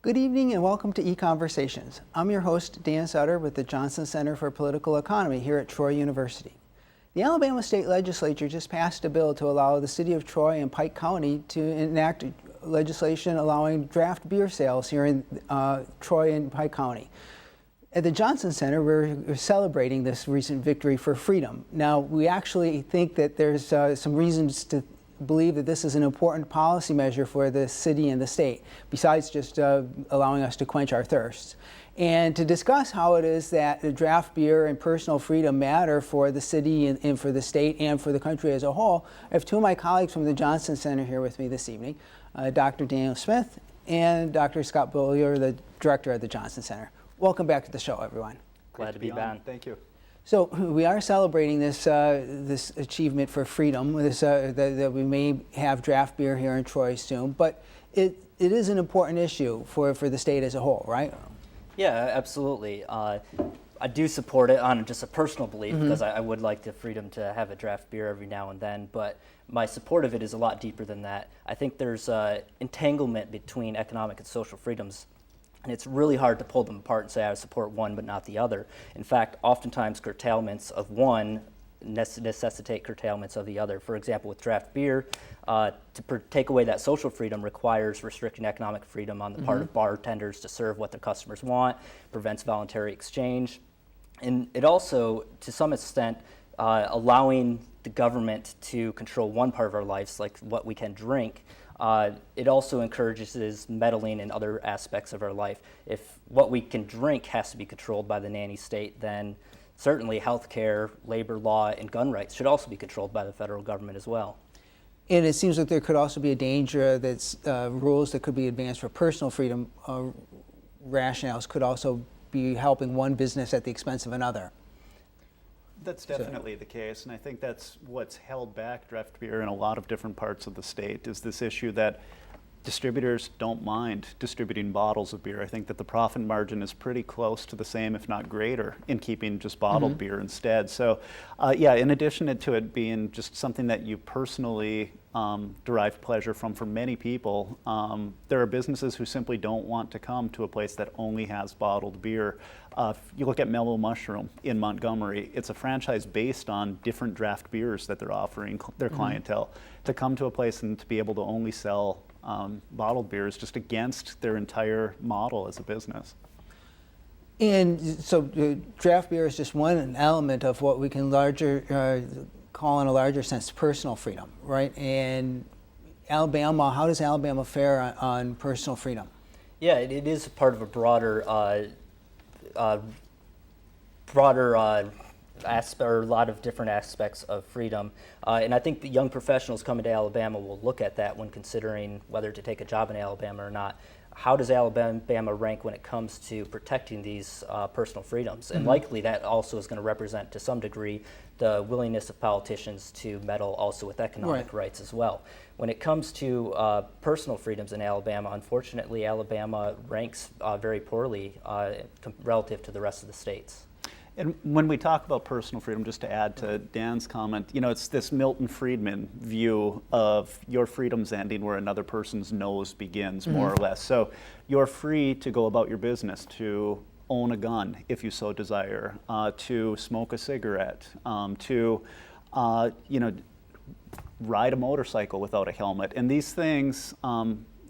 Good evening and welcome to Econversations. I'm your host, Dan Sutter, with the Johnson Center for Political Economy here at Troy University. The Alabama State Legislature just passed a bill to allow the city of Troy and Pike County to enact legislation allowing draft beer sales here in Troy and Pike County. At the Johnson Center, we're celebrating this recent victory for freedom. Now, we actually think that there's some reasons to believe that this is an important policy measure for the city and the state, besides just allowing us to quench our thirsts. And to discuss how it is that the draft beer and personal freedom matter for the city and for the state and for the country as a whole, I have two of my colleagues from the Johnson Center here with me this evening, Dr. Daniel Smith and Dr. Scott Beaulier, the director at the Johnson Center. Welcome back to the show, everyone. Glad to be back. Thank you. So we are celebrating this this achievement for freedom, that we may have draft beer here in Troy soon, but it is an important issue for the state as a whole, right? Yeah, absolutely. I do support it on just a personal belief, because I would like the freedom to have a draft beer every now and then, but my support of it is a lot deeper than that. I think there's entanglement between economic and social freedoms, and it's really hard to pull them apart and say I support one but not the other. In fact, oftentimes curtailments of one necessitate curtailments of the other. For example, with draft beer, to take away that social freedom requires restricting economic freedom on the part of bartenders to serve what their customers want, prevents voluntary exchange, and it also, to some extent, allowing the government to control one part of our lives, like what we can drink. It also encourages meddling in other aspects of our life. If what we can drink has to be controlled by the nanny state, then certainly healthcare, labor law, and gun rights should also be controlled by the federal government as well. And it seems like there could also be a danger that rules that could be advanced for personal freedom rationales could also be helping one business at the expense of another. That's definitely the case, and I think that's what's held back draft beer in a lot of different parts of the state, is this issue that distributors don't mind distributing bottles of beer. I think that the profit margin is pretty close to the same, if not greater, in keeping just bottled beer instead. So yeah, in addition to it being just something that you personally derive pleasure from, for many people, there are businesses who simply don't want to come to a place that only has bottled beer. If you look at Mellow Mushroom in Montgomery, it's a franchise based on different draft beers that they're offering their clientele. To come to a place and to be able to only sell bottled beer is just against their entire model as a business. And so draft beer is just one element of what we can call in a larger sense personal freedom, right? And Alabama, how does Alabama fare on personal freedom? Yeah, it is part of a broader aspect, or a lot of different aspects of freedom. And I think the young professionals coming to Alabama will look at that when considering whether to take a job in Alabama or not. How does Alabama rank when it comes to protecting these personal freedoms? And likely that also is going to represent, to some degree, the willingness of politicians to meddle also with economic rights as well. When it comes to personal freedoms in Alabama, unfortunately, Alabama ranks very poorly relative to the rest of the states. And when we talk about personal freedom, just to add to Dan's comment, you know, it's this Milton Friedman view of your freedom's ending where another person's nose begins, more or less. So you're free to go about your business, to own a gun if you so desire, to smoke a cigarette, to you know, ride a motorcycle without a helmet. And these things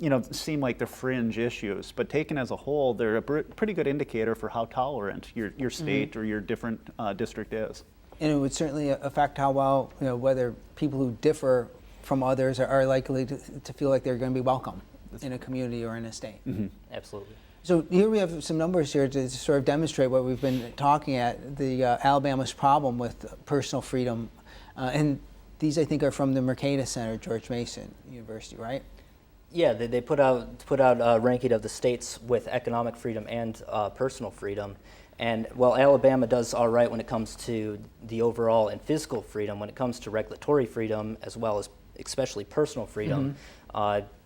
you know, seem like they're fringe issues, but taken as a whole, they're a pretty good indicator for how tolerant your state or your different district is. And it would certainly affect how well, you know, whether people who differ from others are likely to feel like they're going to be welcome in a community or in a state. Absolutely. So here we have some numbers here to sort of demonstrate what we've been talking at, the Alabama's problem with personal freedom. And these, I think, are from the Mercatus Center, George Mason University, right? Yeah, they put out a ranking of the states with economic freedom and personal freedom. And while Alabama does all right when it comes to the overall and physical freedom, when it comes to regulatory freedom, as well as especially personal freedom,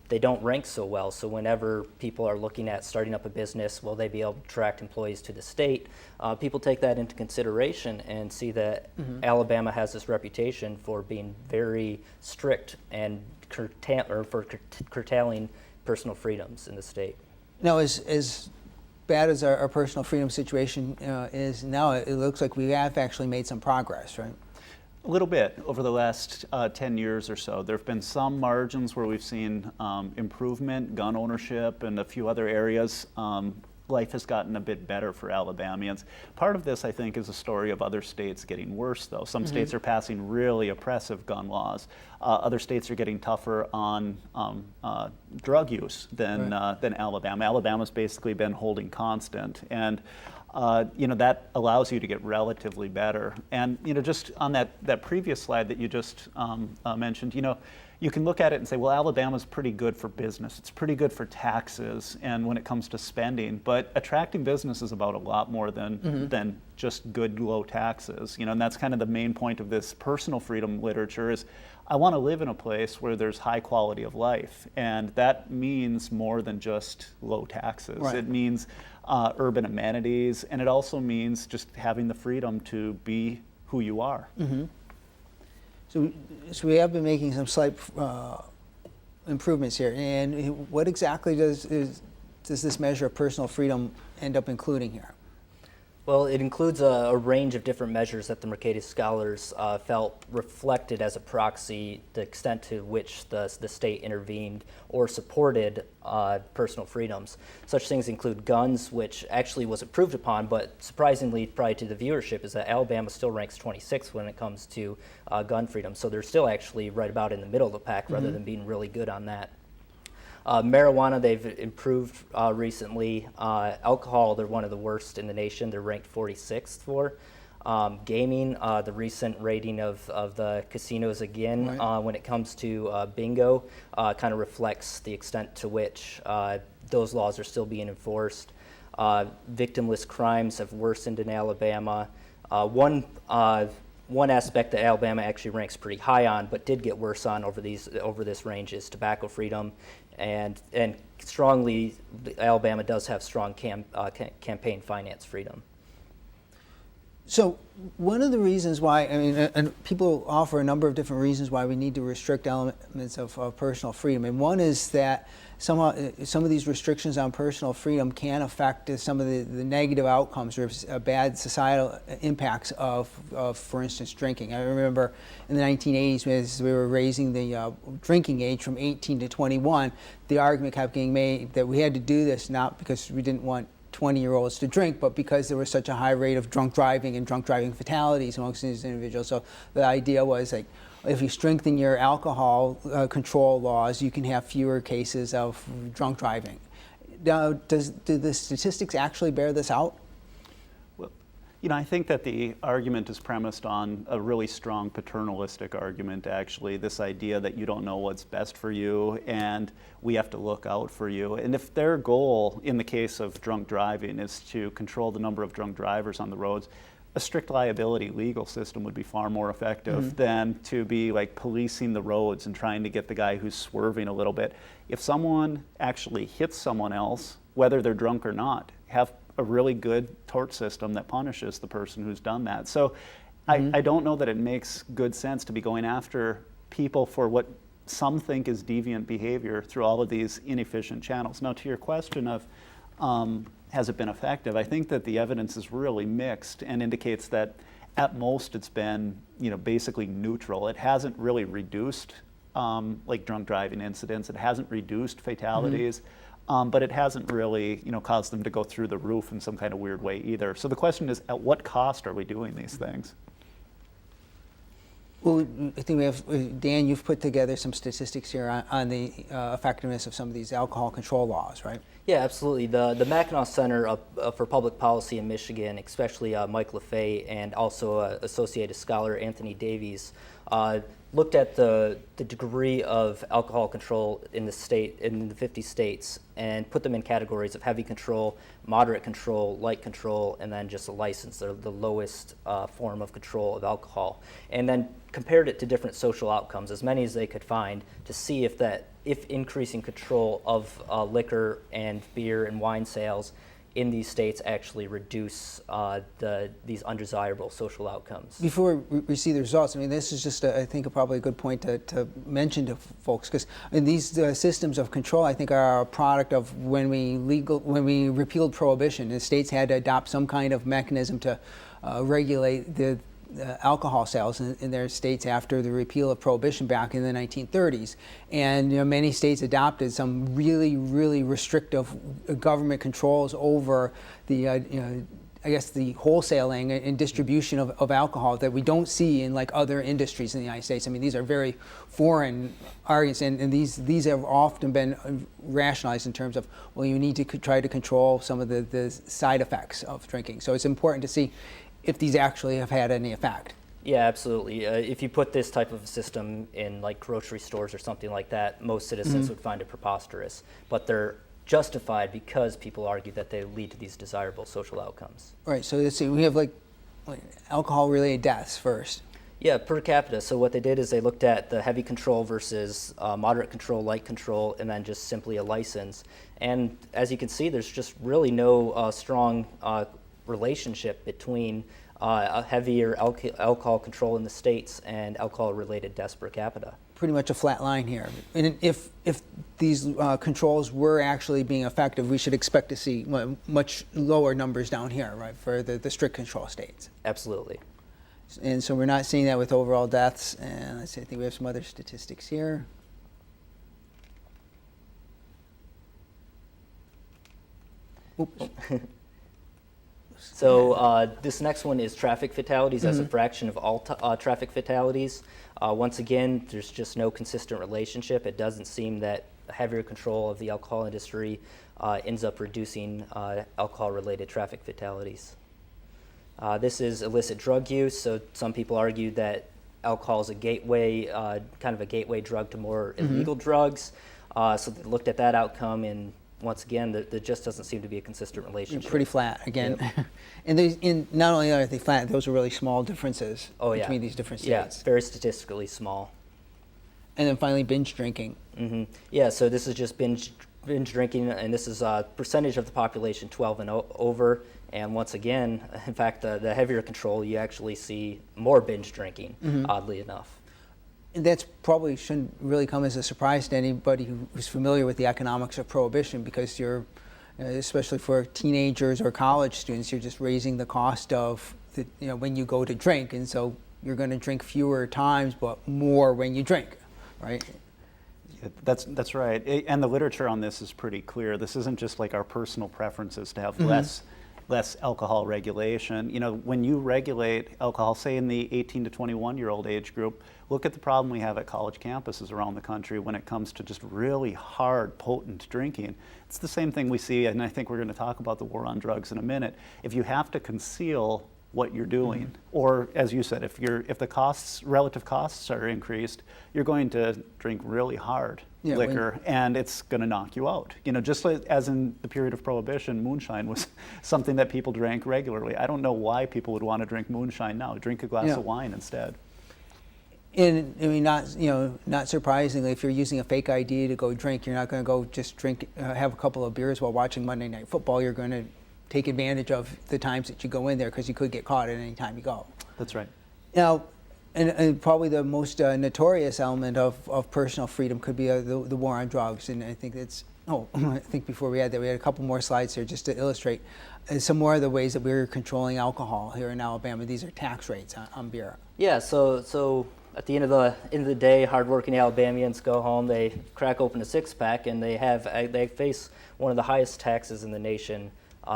they don't rank so well. So whenever people are looking at starting up a business, will they be able to attract employees to the state? People take that into consideration and see that Alabama has this reputation for being very strict and curtailing personal freedoms in the state. Now, as bad as our personal freedom situation is now, it looks like we have actually made some progress, right? A little bit over the last 10 years or so. There have been some margins where we've seen improvement, gun ownership, and a few other areas. Life has gotten a bit better for Alabamians. Part of this, I think, is a story of other states getting worse, though. Some states are passing really oppressive gun laws. Other states are getting tougher on drug use than Alabama. Alabama's basically been holding constant, and that allows you to get relatively better. And just on that previous slide that you just mentioned, you can look at it and say, well, Alabama's pretty good for business. It's pretty good for taxes and when it comes to spending. But attracting business is about a lot more than just good low taxes. And that's kind of the main point of this personal freedom literature is I want to live in a place where there's high quality of life. And that means more than just low taxes. Right. It means urban amenities, and it also means just having the freedom to be who you are. Mm-hmm. So we have been making some slight improvements here. And what exactly does this measure of personal freedom end up including here? Well, it includes a range of different measures that the Mercatus scholars felt reflected as a proxy the extent to which the state intervened or supported personal freedoms. Such things include guns, which actually was approved upon, but surprisingly, probably to the viewership, is that Alabama still ranks 26th when it comes to gun freedom. So they're still actually right about in the middle of the pack rather than being really good on that. Marijuana, they've improved recently. Alcohol, they're one of the worst in the nation. They're ranked 46th for. Gaming, the recent rating of the casinos again, right. When it comes to bingo, kind of reflects the extent to which those laws are still being enforced. Victimless crimes have worsened in Alabama. One aspect that Alabama actually ranks pretty high on, but did get worse on over this range, is tobacco freedom, and strongly, Alabama does have strong campaign finance freedom. So one of the reasons why, and people offer a number of different reasons why we need to restrict elements of personal freedom, and one is that some of these restrictions on personal freedom can affect some of the negative outcomes or bad societal impacts of, for instance, drinking. I remember in the 1980s, as we were raising the drinking age from 18 to 21, the argument kept getting made that we had to do this not because we didn't want 20-year-olds to drink, but because there was such a high rate of drunk driving and drunk driving fatalities amongst these individuals. So the idea was, like, if you strengthen your alcohol control laws, you can have fewer cases of drunk driving. Now, do the statistics actually bear this out? Well, I think that the argument is premised on a really strong paternalistic argument, actually, this idea that you don't know what's best for you and we have to look out for you. And if their goal in the case of drunk driving is to control the number of drunk drivers on the roads, a strict liability legal system would be far more effective than to be like policing the roads and trying to get the guy who's swerving a little bit. If someone actually hits someone else, whether they're drunk or not, have a really good tort system that punishes the person who's done that. So I don't know that it makes good sense to be going after people for what some think is deviant behavior through all of these inefficient channels. Now, to your question of has it been effective, I think that the evidence is really mixed and indicates that at most it's been basically neutral. It hasn't really reduced like drunk driving incidents. It hasn't reduced fatalities. But it hasn't really, caused them to go through the roof in some kind of weird way either. So the question is, at what cost are we doing these things? Well, I think we have, Dan, you've put together some statistics here on the effectiveness of some of these alcohol control laws, right? Yeah, absolutely. The Mackinac Center for Public Policy in Michigan, especially Mike LaFay and also associated scholar Anthony Davies, looked at the degree of alcohol control in the state, in the 50 states, and put them in categories of heavy control, moderate control, light control, and then just a license, the lowest form of control of alcohol. And then compared it to different social outcomes, as many as they could find, to see if increasing control of liquor and beer and wine sales in these states actually reduce these undesirable social outcomes. Before we see the results, I mean, this is just, I think, probably a good point to mention to folks, because these systems of control, I think, are a product of when we repealed prohibition. The states had to adopt some kind of mechanism to regulate the alcohol sales in their states after the repeal of prohibition back in the 1930s. And many states adopted some really, really restrictive government controls over the I guess the wholesaling and distribution of alcohol that we don't see in like other industries in the United States. I mean, these are very foreign arguments, and these have often been rationalized in terms of, well, you need to try to control some of the side effects of drinking. So it's important to see if these actually have had any effect. Yeah, absolutely. If you put this type of system in like grocery stores or something like that, most citizens would find it preposterous. But they're justified because people argue that they lead to these desirable social outcomes. Right, so let's see, we have like alcohol-related deaths first. Yeah, per capita. So what they did is they looked at the heavy control versus moderate control, light control, and then just simply a license. And as you can see, there's just really no strong relationship between a heavier alcohol control in the states and alcohol-related deaths per capita. Pretty much a flat line here. And if these controls were actually being effective, we should expect to see much lower numbers down here, right, for the strict control states. Absolutely. And so we're not seeing that with overall deaths. And let's see, I think we have some other statistics here. Oops. So this next one is traffic fatalities as a fraction of all traffic fatalities. Once again, there's just no consistent relationship. It doesn't seem that heavier control of the alcohol industry ends up reducing alcohol-related traffic fatalities. This is illicit drug use. So some people argue that alcohol is a gateway, kind of a gateway drug to more illegal drugs. So they looked at that outcome, and once again, there just doesn't seem to be a consistent relationship. Pretty flat again. Yep. And not only are they flat, those are really small differences between these different states. Yeah, very statistically small. And then finally, binge drinking. Yeah, so this is just binge drinking, and this is a percentage of the population 12 and over. And once again, in fact, the heavier control, you actually see more binge drinking, oddly enough. And that's probably shouldn't really come as a surprise to anybody who's familiar with the economics of prohibition, because you're, especially for teenagers or college students, you're just raising the cost of when you go to drink, and so you're going to drink fewer times, but more when you drink, right? Yeah, that's right. And the literature on this is pretty clear. This isn't just like our personal preferences to have less alcohol regulation. When you regulate alcohol, say in the 18 to 21-year-old age group, look at the problem we have at college campuses around the country when it comes to just really hard, potent drinking. It's the same thing we see, and I think we're going to talk about the war on drugs in a minute. If you have to conceal what you're doing, or as you said, if the relative costs are increased, you're going to drink really hard liquor, and it's going to knock you out. Just as in the period of Prohibition, moonshine was something that people drank regularly. I don't know why people would want to drink moonshine now. Drink a glass of wine instead. And I mean, not surprisingly, if you're using a fake ID to go drink, you're not going to go just drink, have a couple of beers while watching Monday Night Football. You're going to take advantage of the times that you go in there, because you could get caught at any time you go. That's right. Now, and probably the most notorious element of personal freedom could be the war on drugs. And I think it's, I think before we had that, we had a couple more slides here just to illustrate some more of the ways that we're controlling alcohol here in Alabama. These are tax rates on beer. Yeah, so at the end of the day, hardworking Alabamians go home, they crack open a six-pack, and they face one of the highest taxes in the nation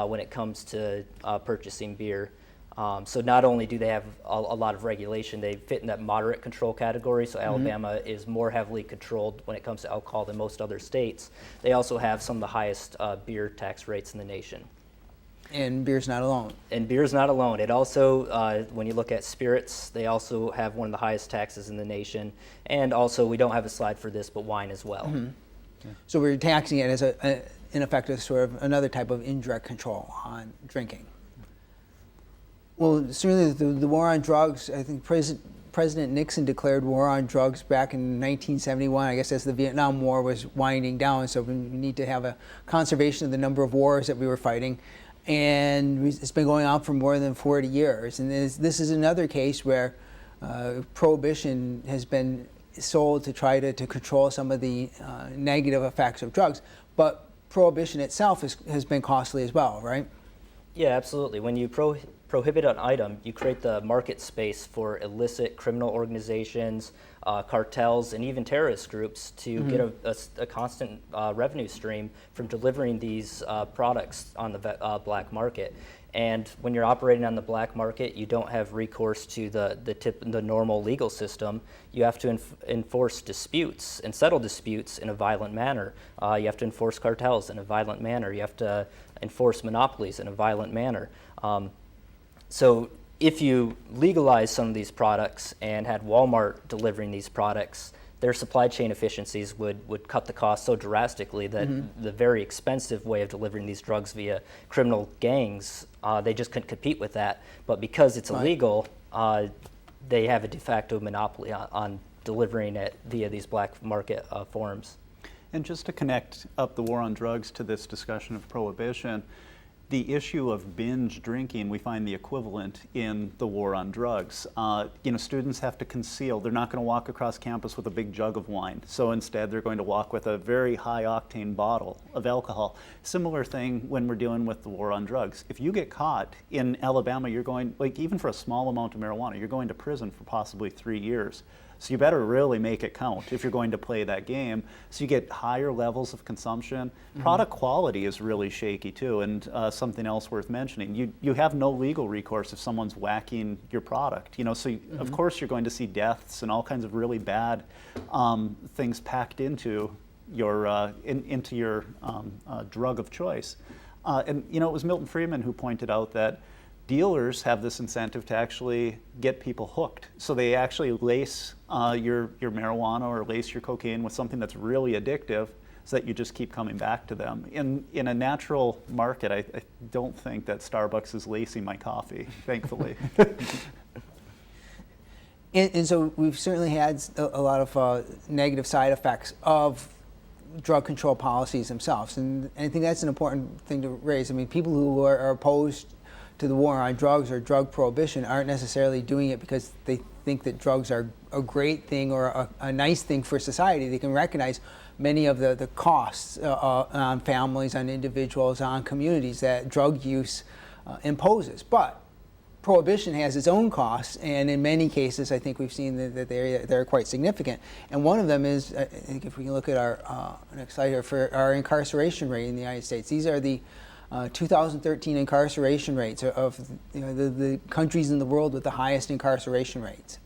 when it comes to purchasing beer. So not only do they have a lot of regulation, they fit in that moderate control category. So Alabama is more heavily controlled when it comes to alcohol than most other states. They also have some of the highest beer tax rates in the nation. And beer's not alone. And beer's not alone. It also, when you look at spirits, they also have one of the highest taxes in the nation. And also, we don't have a slide for this, but wine as well. Yeah. So we're taxing it as in effect, as sort of another type of indirect control on drinking. Well, certainly the war on drugs, I think President Nixon declared war on drugs back in 1971, I guess as the Vietnam War was winding down. So we need to have a conservation of the number of wars that we were fighting. and it's been going on for more than 40 years. And this is another case where prohibition has been sold to try to control some of the negative effects of drugs, but prohibition itself has been costly as well, right? Yeah, absolutely. When you prohibit an item, you create the market space for illicit criminal organizations, cartels, and even terrorist groups to get a constant revenue stream from delivering these products on the black market. And when you're operating on the black market, you don't have recourse to the normal legal system. You have to enforce disputes and settle disputes in a violent manner. You have to enforce cartels in a violent manner. You have to enforce monopolies in a violent manner. So if you legalize some of these products and had Walmart delivering these products, their supply chain efficiencies would cut the cost so drastically that the very expensive way of delivering these drugs via criminal gangs, they just couldn't compete with that. But because it's illegal, they have a de facto monopoly on delivering it via these black market forms. And just to connect up the war on drugs to this discussion of prohibition, the issue of binge drinking, we find the equivalent in the war on drugs. Students have to conceal. They're not going to walk across campus with a big jug of wine. So instead, they're going to walk with a very high octane bottle of alcohol. Similar thing when we're dealing with the war on drugs. If you get caught in Alabama, you're going, even for a small amount of marijuana, you're going to prison for possibly 3 years. So you better really make it count if you're going to play that game. So you get higher levels of consumption. Product quality is really shaky too, and something else worth mentioning. You have no legal recourse if someone's whacking your product. So of course you're going to see deaths and all kinds of really bad things packed into your drug of choice. And it was Milton Friedman who pointed out that dealers have this incentive to actually get people hooked. So they actually lace your marijuana or lace your cocaine with something that's really addictive so that you just keep coming back to them. In a natural market, I don't think that Starbucks is lacing my coffee, thankfully. And so we've certainly had a lot of negative side effects of drug control policies themselves. And I think that's an important thing to raise. I mean, people who are opposed to the war on drugs or drug prohibition aren't necessarily doing it because they think that drugs are a great thing or a nice thing for society. They can recognize many of the costs on families, on individuals, on communities that drug use imposes. But prohibition has its own costs, and in many cases I think we've seen that they're quite significant. And one of them is, I think if we can look at our next slide here, for our incarceration rate in the United States. These are the 2013 incarceration rates of the countries in the world with the highest incarceration rates.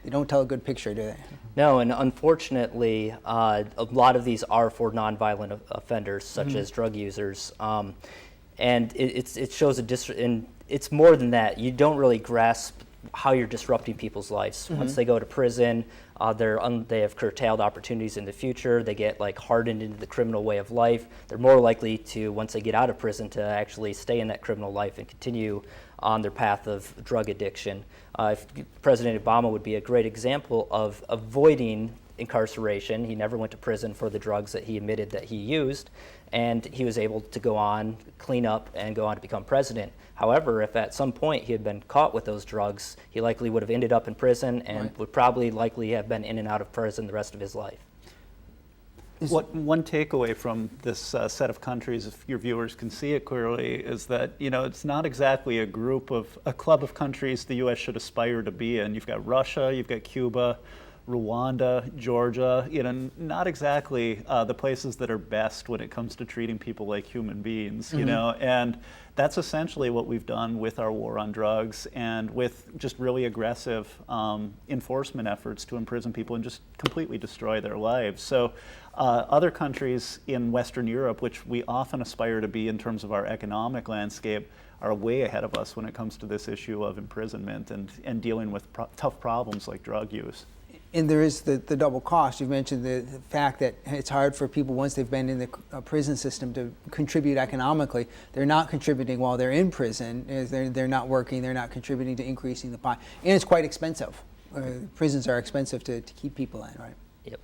They don't tell a good picture, do they? No, and unfortunately, a lot of these are for nonviolent offenders, such as drug users, and it shows and it's more than that. You don't really grasp how you're disrupting people's lives. Once they go to prison, they have curtailed opportunities in the future. They get hardened into the criminal way of life. They're more likely to, once they get out of prison, to actually stay in that criminal life and continue on their path of drug addiction. President Obama would be a great example of avoiding incarceration. He never went to prison for the drugs that he admitted that he used, and he was able to go on, clean up, and go on to become president. However, if at some point he had been caught with those drugs, he likely would have ended up in prison and would probably likely have been in and out of prison the rest of his life. One takeaway from this set of countries, if your viewers can see it clearly, is that it's not exactly a club of countries the U.S. should aspire to be in. You've got Russia, you've got Cuba, Rwanda, Georgia, not exactly the places that are best when it comes to treating people like human beings, and that's essentially what we've done with our war on drugs and with just really aggressive enforcement efforts to imprison people and just completely destroy their lives. So other countries in Western Europe, which we often aspire to be in terms of our economic landscape, are way ahead of us when it comes to this issue of imprisonment and dealing with tough problems like drug use. And there is the double cost. You mentioned the fact that it's hard for people once they've been in the prison system to contribute economically. They're not contributing while they're in prison. They're not working. They're not contributing to increasing the pie. And it's quite expensive. Prisons are expensive to keep people in, right? Yep.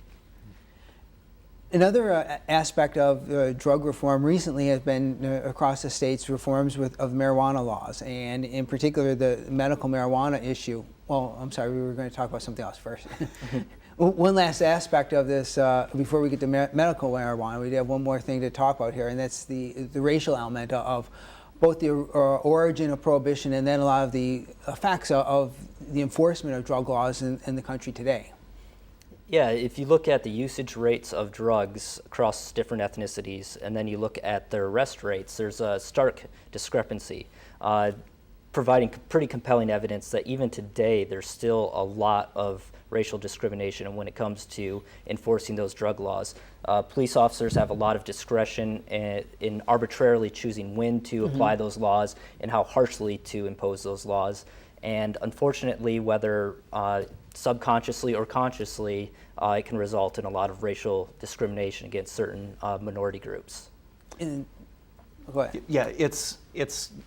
One of the things that I think is important to mention is that the Another aspect of drug reform recently has been across the states reforms of marijuana laws, and in particular the medical marijuana issue. Well, I'm sorry, we were going to talk about something else first. One last aspect of this, before we get to medical marijuana, we have one more thing to talk about here, and that's the racial element of both the origin of prohibition and then a lot of the effects of the enforcement of drug laws in the country today. Yeah, if you look at the usage rates of drugs across different ethnicities, and then you look at their arrest rates, there's a stark discrepancy, providing pretty compelling evidence that even today there's still a lot of racial discrimination when it comes to enforcing those drug laws. Police officers have a lot of discretion in arbitrarily choosing when to apply those laws and how harshly to impose those laws. And unfortunately, whether subconsciously or consciously, it can result in a lot of racial discrimination against certain minority groups. Go ahead. Yeah, it's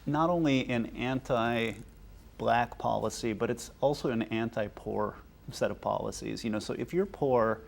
not only an anti-black policy, but it's also an anti-poor set of policies. You know, so if you're poor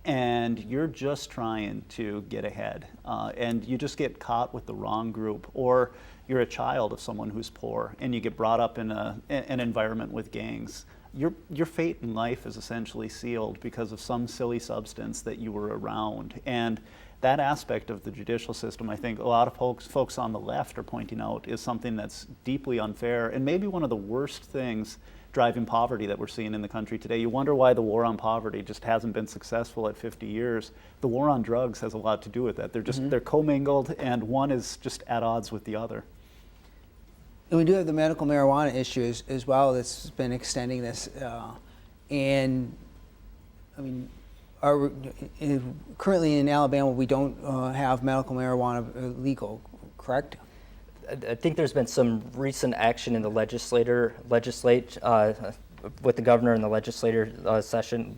and you're just trying to get ahead, and you just get caught with the wrong group, or you're a child of someone who's poor and you get brought up in an environment with gangs, your fate in life is essentially sealed because of some silly substance that you were around. And that aspect of the judicial system, I think a lot of folks on the left are pointing out, is something that's deeply unfair and maybe one of the worst things driving poverty that we're seeing in the country today. You wonder why the war on poverty just hasn't been successful at 50 years. The war on drugs has a lot to do with that. They're commingled, and one is just at odds with the other. And we do have the medical marijuana issues as well that's been extending this. And I mean, currently in Alabama, we don't have medical marijuana legal, correct? I think there's been some recent action in the with the governor in the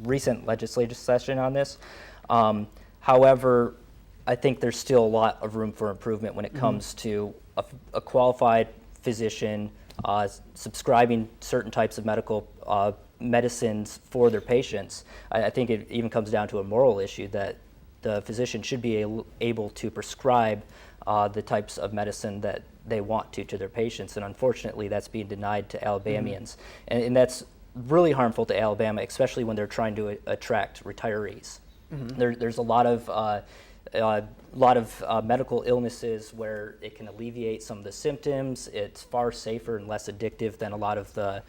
recent legislative session on this. However, I think there's still a lot of room for improvement when it comes to a qualified physician subscribing certain types of medical medicines for their patients. I think it even comes down to a moral issue that the physician should be able to prescribe the types of medicine that they want to their patients, and unfortunately that's being denied to Alabamians. And that's really harmful to Alabama, especially when they're trying to attract retirees. There's a lot of medical illnesses where it can alleviate some of the symptoms. It's far safer and less addictive than a lot of the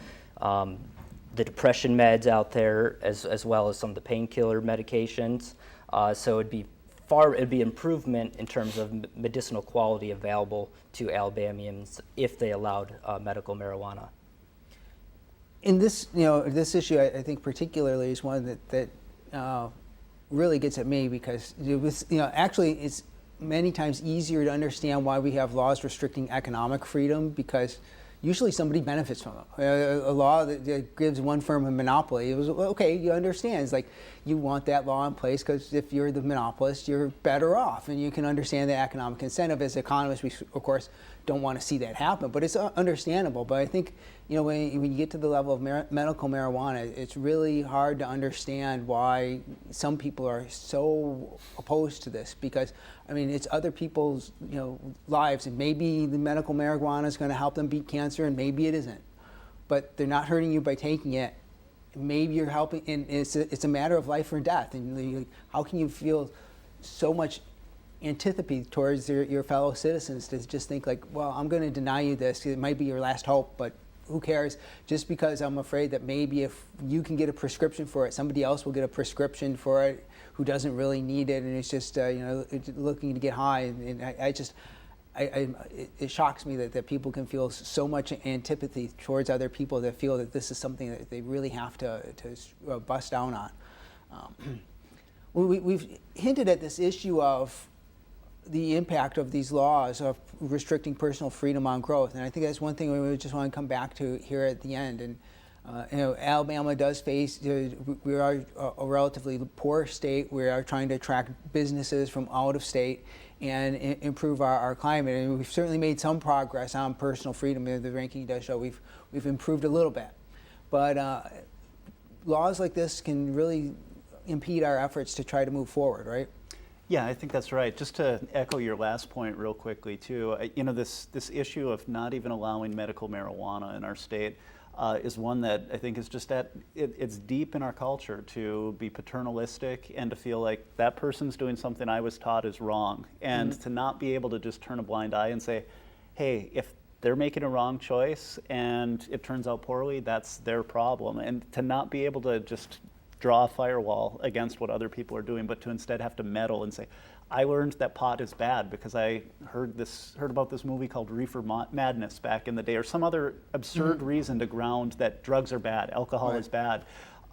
depression meds out there, as well as some of the painkiller medications. So it'd be improvement in terms of medicinal quality available to Alabamians if they allowed medical marijuana. In this, this issue, I think particularly is one that really gets at me, because actually it's many times easier to understand why we have laws restricting economic freedom, because usually somebody benefits from it. A law that gives one firm a monopoly, it was okay, you understand. It's like you want that law in place because if you're the monopolist, you're better off, and you can understand the economic incentive. As economists, we of course don't want to see that happen, but it's understandable. But I think when you get to the level of medical marijuana, it's really hard to understand why some people are so opposed to this, because I mean it's other people's lives, and maybe the medical marijuana is going to help them beat cancer, and maybe it isn't. But they're not hurting you by taking it. Maybe you're helping, and it's a matter of life or death. And how can you feel so much antipathy towards your fellow citizens to just think like, well, I'm going to deny you this. It might be your last hope, but who cares? Just because I'm afraid that maybe if you can get a prescription for it, somebody else will get a prescription for it who doesn't really need it, and it's just looking to get high. And it shocks me that people can feel so much antipathy towards other people that feel that this is something that they really have to bust down on. We've hinted at this issue of the impact of these laws of restricting personal freedom on growth, and I think that's one thing we just want to come back to here at the end. And Alabama does face, we are a relatively poor state. We are trying to attract businesses from out of state and improve our climate, and we've certainly made some progress on personal freedom. The ranking does show we've improved a little bit, but laws like this can really impede our efforts to try to move forward, right? Yeah, I think that's right. Just to echo your last point real quickly too, this issue of not even allowing medical marijuana in our state is one that I think is just it's deep in our culture to be paternalistic and to feel like that person's doing something I was taught is wrong, and to not be able to just turn a blind eye and say, hey, if they're making a wrong choice and it turns out poorly, that's their problem, and to not be able to just draw a firewall against what other people are doing, but to instead have to meddle and say, I learned that pot is bad because I heard about this movie called Reefer Madness back in the day, or some other absurd reason to ground that drugs are bad, alcohol is bad.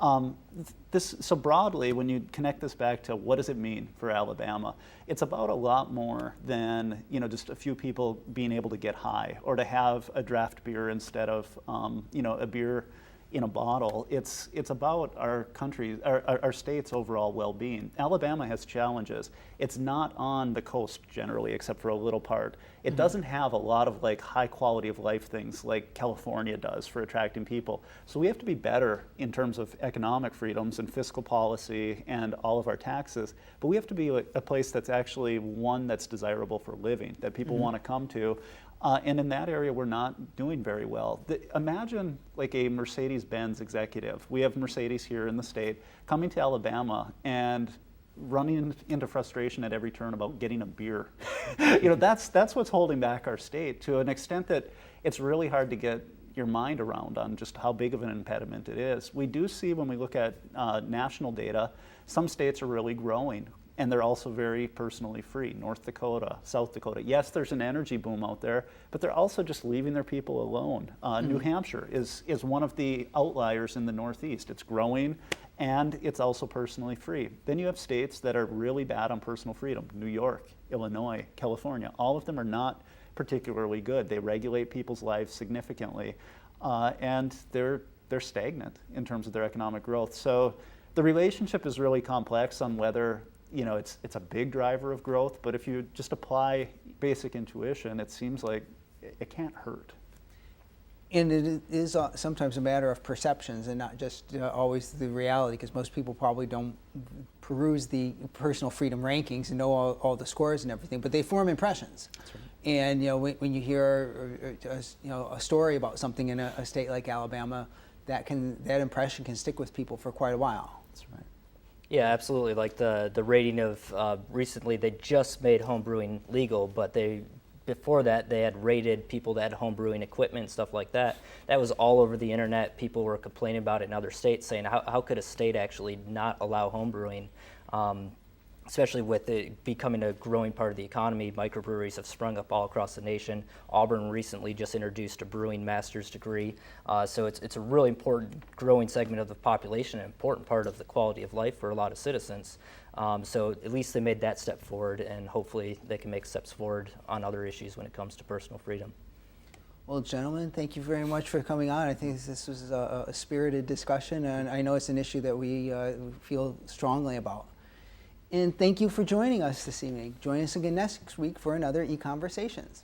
So broadly, when you connect this back to what does it mean for Alabama, it's about a lot more than just a few people being able to get high or to have a draft beer instead of a beer in a bottle. It's about our country's, our state's overall well-being. Alabama has challenges. It's not on the coast generally, except for a little part. It doesn't have a lot of high quality of life things like California does for attracting people. So we have to be better in terms of economic freedoms and fiscal policy and all of our taxes, but we have to be a place that's actually one that's desirable for living, that people want to come to. And in that area, we're not doing very well. Imagine a Mercedes-Benz executive. We have Mercedes here in the state coming to Alabama and running into frustration at every turn about getting a beer. That's what's holding back our state to an extent that it's really hard to get your mind around on just how big of an impediment it is. We do see when we look at national data, some states are really growing. And they're also very personally free. North Dakota, South Dakota. Yes, there's an energy boom out there, but they're also just leaving their people alone. New Hampshire is one of the outliers in the Northeast. It's growing, and it's also personally free. Then you have states that are really bad on personal freedom. New York, Illinois, California. All of them are not particularly good. They regulate people's lives significantly, and they're stagnant in terms of their economic growth. So the relationship is really complex on whether it's a big driver of growth, but if you just apply basic intuition, it seems like it can't hurt. And it is sometimes a matter of perceptions and not just always the reality, because most people probably don't peruse the personal freedom rankings and know all the scores and everything, but they form impressions. That's right. And when you hear a story about something in a state like Alabama, that impression can stick with people for quite a while. That's right. Yeah, absolutely. Like the rating of recently, they just made home brewing legal, but before that they had rated people that had home brewing equipment and stuff like that. That was all over the internet. People were complaining about it in other states, saying how could a state actually not allow home brewing? Especially with it becoming a growing part of the economy. Microbreweries have sprung up all across the nation. Auburn recently just introduced a brewing master's degree. So it's a really important growing segment of the population, an important part of the quality of life for a lot of citizens. So at least they made that step forward, and hopefully they can make steps forward on other issues when it comes to personal freedom. Well, gentlemen, thank you very much for coming on. I think this was a spirited discussion, and I know it's an issue that we feel strongly about. And thank you for joining us this evening. Join us again next week for another Econversations.